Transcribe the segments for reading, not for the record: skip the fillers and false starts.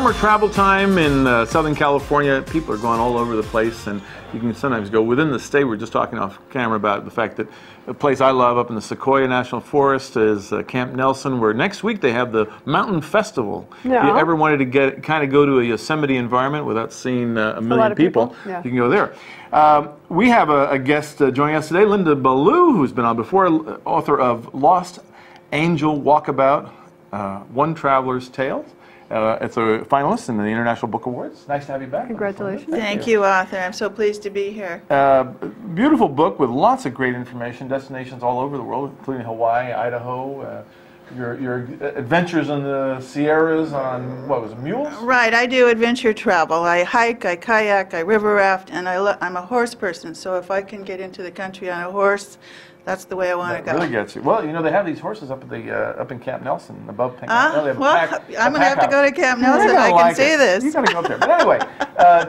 summer travel time in Southern California. People are going all over the place, and you can sometimes go within the state. We're just talking off camera about the fact that a place I love up in the Sequoia National Forest is Camp Nelson, where next week they have the Mountain Festival. Yeah. If you ever wanted to kind of go to a Yosemite environment without seeing a million people, Yeah. you can go there. We have a guest joining us today, Linda Ballou, who's been on before, author of Lost Angel Walkabout, One Traveler's Tales. It's a finalist in the International Book Awards. Nice to have you back. Congratulations. Thank you, Arthur. I'm so pleased to be here. Beautiful book with lots of great information, destinations all over the world, including Hawaii, Idaho, your adventures in the Sierras on, what was it, mules? Right, I do adventure travel. I hike, I kayak, I river raft, and I'm a horse person, so if I can get into the country on a horse, that's the way I want to go. Really gets you. Well, you know, they have these horses up at the up in Camp Nelson, above Camp Nelson. Well, I'm going to have to go to Camp Nelson. I can see this. You got to go up there. But anyway,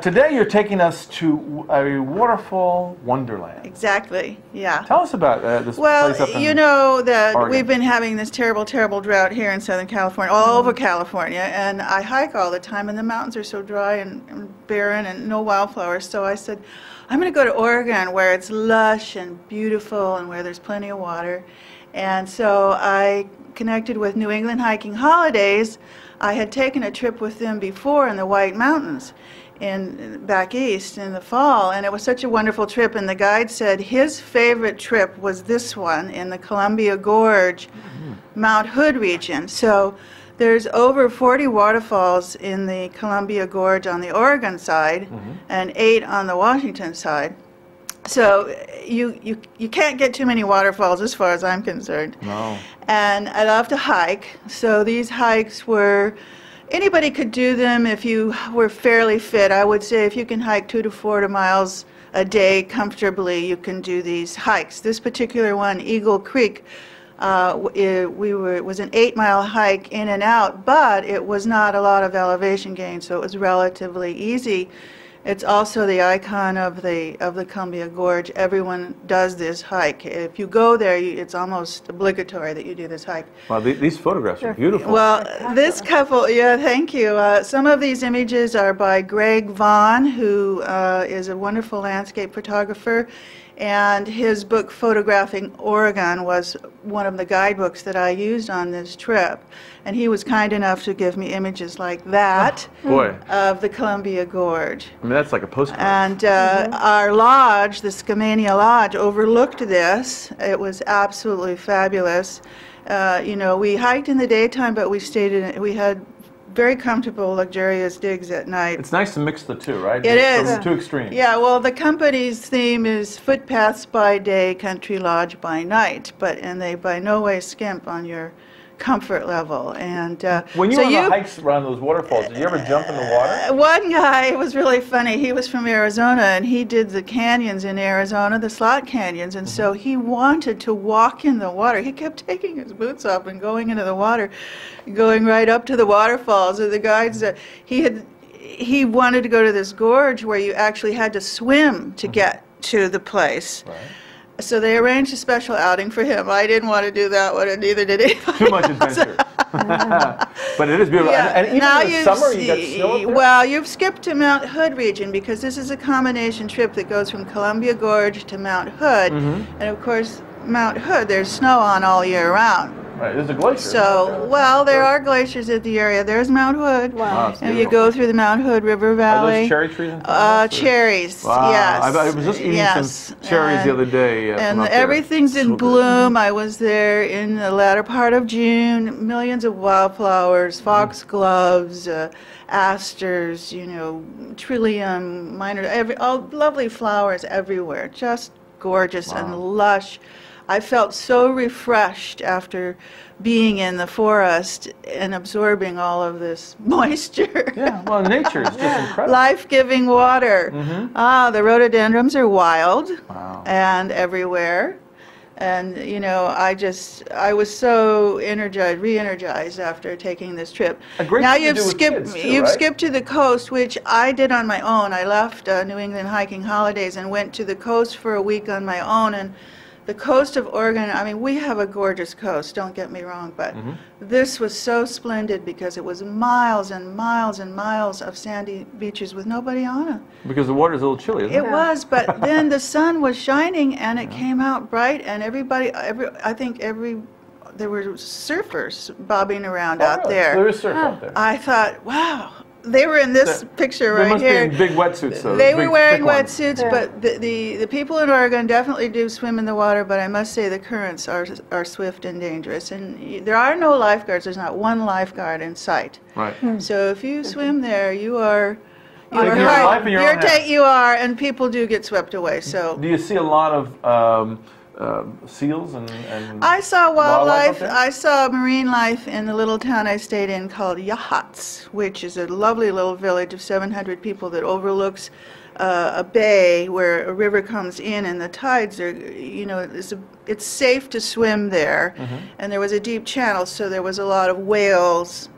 today you're taking us to a waterfall wonderland. Exactly, yeah. Tell us about this place up in you know that Oregon. we've been having this terrible, terrible drought here in Southern California, all over California, and I hike all the time, and the mountains are so dry and barren and no wildflowers, so I said, I'm going to go to Oregon where it's lush and beautiful and where there's plenty of water. And so I connected with New England Hiking Holidays. I had taken a trip with them before in the White Mountains back east in the fall, and it was such a wonderful trip, and the guide said his favorite trip was this one in the Columbia Gorge, Mount Hood region. So there's over 40 waterfalls in the Columbia Gorge on the Oregon side and 8 on the Washington side. So you can't get too many waterfalls as far as I'm concerned. No. And I love to hike. So these hikes were, anybody could do them if you were fairly fit. I would say if you can hike 2 to 4 miles a day comfortably, you can do these hikes. This particular one, Eagle Creek, it was an 8-mile hike in and out, but it was not a lot of elevation gain, so it was relatively easy. It's also the icon of the Columbia Gorge. Everyone does this hike. If you go there, it's almost obligatory that you do this hike. Wow, these photographs are beautiful. Well, this couple, yeah, thank you. Some of these images are by Greg Vaughn, who is a wonderful landscape photographer. And his book, Photographing Oregon, was one of the guidebooks that I used on this trip. And he was kind enough to give me images like that of the Columbia Gorge. I mean, that's like a postcard. And our lodge, the Skamania Lodge, overlooked this. It was absolutely fabulous. You know, we hiked in the daytime, but we stayed in, we had very comfortable, luxurious digs at night. It's nice to mix the two, right? It is. From two extremes. Yeah, well, the company's theme is footpaths by day, country lodge by night, and they by no way skimp on your comfort level. And when you were on the hikes around those waterfalls, did you ever jump in the water? One guy, it was really funny. He was from Arizona, and he did the canyons in Arizona, the slot canyons, and so he wanted to walk in the water. He kept taking his boots off and going into the water, going right up to the waterfalls. And the guides, he wanted to go to this gorge where you actually had to swim to get to the place. Right. So they arranged a special outing for him. I didn't want to do that one, and neither did anybody. Too much adventure. But it is beautiful. Yeah. And even now in the summer, you got snow up there? Well, you've skipped to Mount Hood region, because this is a combination trip that goes from Columbia Gorge to Mount Hood. And of course, Mount Hood, there's snow on all year round. Right, there's a glacier. So, well, there are glaciers at the area. There's Mount Hood. Wow. And you go through the Mount Hood River Valley. Are those cherry trees in front? Cherries, wow. yes. I was just eating some cherries the other day. And everything's in bloom. I was there in the latter part of June. Millions of wildflowers, foxgloves, asters, you know, trillium, minor, all lovely flowers everywhere. Just gorgeous and lush. I felt so refreshed after being in the forest and absorbing all of this moisture. Yeah, well, nature is just incredible. Life-giving water. The rhododendrons are wild and everywhere. And, you know, I was so energized, re-energized after taking this trip. Now you've skipped to the coast, which I did on my own. I left New England Hiking Holidays and went to the coast for a week on my own, and the coast of Oregon, I mean, we have a gorgeous coast, don't get me wrong, but this was so splendid because it was miles and miles and miles of sandy beaches with nobody on it. Because the water's a little chilly, isn't it? It was, but then the sun was shining and it came out bright, and everybody, I think there were surfers bobbing around out really? there. So there is surf out there. I thought, wow. They were in this picture right They must here. be in big wetsuits, though. They big, were wearing thick ones. wetsuits, but the people in Oregon definitely do swim in the water, but I must say the currents are swift and dangerous. And there are no lifeguards. There's not one lifeguard in sight. Right. So if you swim there, you are... Taking your life in your own hands. You are, and people do get swept away. So Do you see a lot of seals and I saw wildlife wildlife. out there? I saw marine life in the little town I stayed in called Yachats, which is a lovely little village of 700 people that overlooks a bay where a river comes in, and the tides are, you know, it's safe to swim there. And there was a deep channel, so there was a lot of whales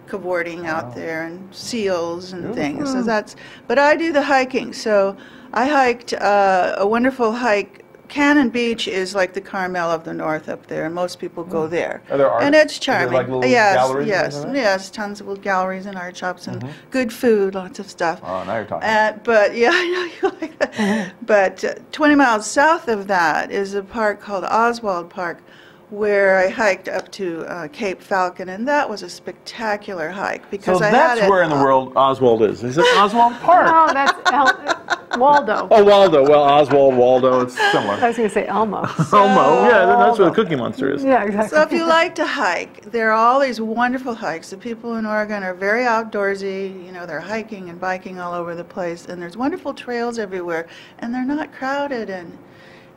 cavorting out there and seals and things. So but I do the hiking. So I hiked a wonderful hike. Cannon Beach is like the Carmel of the North up there, and most people go there. Are there art? And it's Are charming. there like little yes, galleries yes, and things like that? yes. Tons of little galleries and art shops and good food, lots of stuff. Oh, now you're talking. But yeah, I know you like that. But 20 miles south of that is a park called Oswald Park, where I hiked up to Cape Falcon, and that was a spectacular hike because So I that's had where in the world Oswald is. Is it Oswald Park? No, that's Waldo. Oh, Waldo. Well, Oswald, Waldo, it's similar. I was going to say Elmo. Elmo. Yeah, that's where the Cookie Monster is. Yeah, exactly. So if you like to hike, there are all these wonderful hikes. The people in Oregon are very outdoorsy. You know, they're hiking and biking all over the place, and there's wonderful trails everywhere, and they're not crowded, and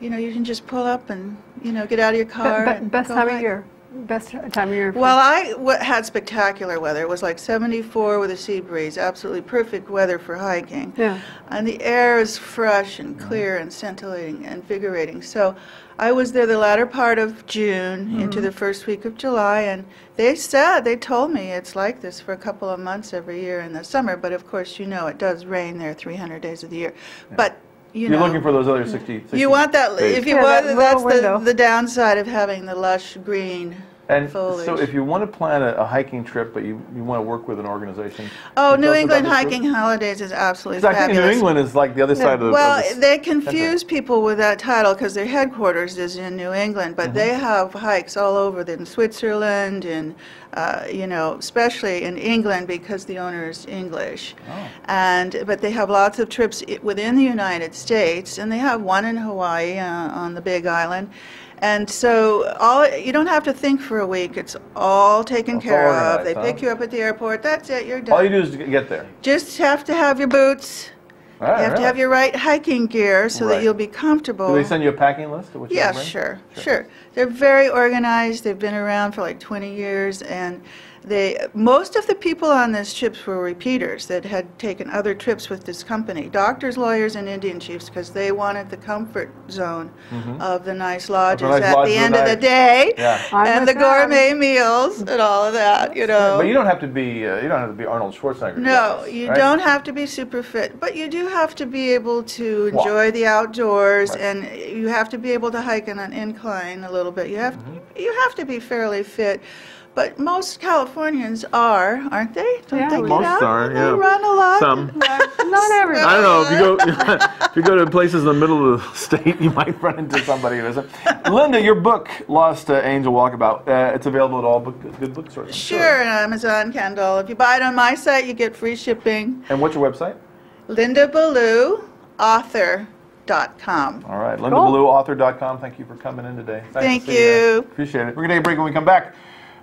you know, you can just pull up and, you know, get out of your car. and Best go time of hike. year. Best time of year. Well, I had spectacular weather. It was like 74 with a sea breeze. Absolutely perfect weather for hiking. Yeah. And the air is fresh and clear and scintillating and invigorating. So I was there the latter part of June into the first week of July, and they told me it's like this for a couple of months every year in the summer. But of course, you know, it does rain there 300 days of the year. But You're looking for those other 60 you want that, days. if you Yeah, want, that that's little window. the downside of having the lush green And foliage. so if you want to plan a hiking trip, but you want to work with an organization. Oh, can you New tell us England about this Hiking group? Holidays is absolutely 'Cause I think fabulous. New England is like the other side of the Well, of the they confuse people with that title because their headquarters is in New England, but they have hikes all over in Switzerland and, you know, especially in England because the owner is English. But they have lots of trips within the United States, and they have one in Hawaii on the Big Island. And so you don't have to think for a week. It's all taken It's care all of. organized, They huh? pick you up at the airport. That's it. You're done. All you do is get there. Just have to have your boots. All right, You have to have your right hiking gear so that Right. you'll be comfortable. Do they send you a packing list of what you Yeah, can bring? sure. They're very organized. They've been around for like 20 years, and most of the people on this trips were repeaters that had taken other trips with this company, doctors, lawyers, and Indian chiefs, because they wanted the comfort zone of the nice lodges nice at lodges the at end of the night. day, Yeah. I'm and the with them. gourmet meals and all of that. You know. But you don't have to be Arnold Schwarzenegger. to do No, this, you right? don't have to be super fit, but you do have to be able to Walk. enjoy the outdoors, Right. and you have to be able to hike on an incline a little bit. You have to be fairly fit. But most Californians aren't they? Don't Yeah, they we- get Most out? are, They yeah. run a lot. Some. Not everybody. I don't know, if you go to places in the middle of the state, you might run into somebody who isn't. Linda, your book, Lost Angel Walkabout, it's available at all good bookstores. Sure, Amazon, Kindle. If you buy it on my site, you get free shipping. And what's your website? Ballou author.com. All right, LindaBallouAuthor.com. Thank you for coming in today. Nice to Thank see you. Appreciate it. We're going to take a break. When we come back,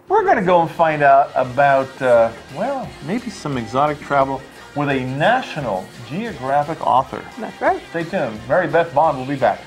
we're going to go and find out about, well, maybe some exotic travel with a National Geographic author. That's right. Stay tuned. Mary Beth Bond will be back.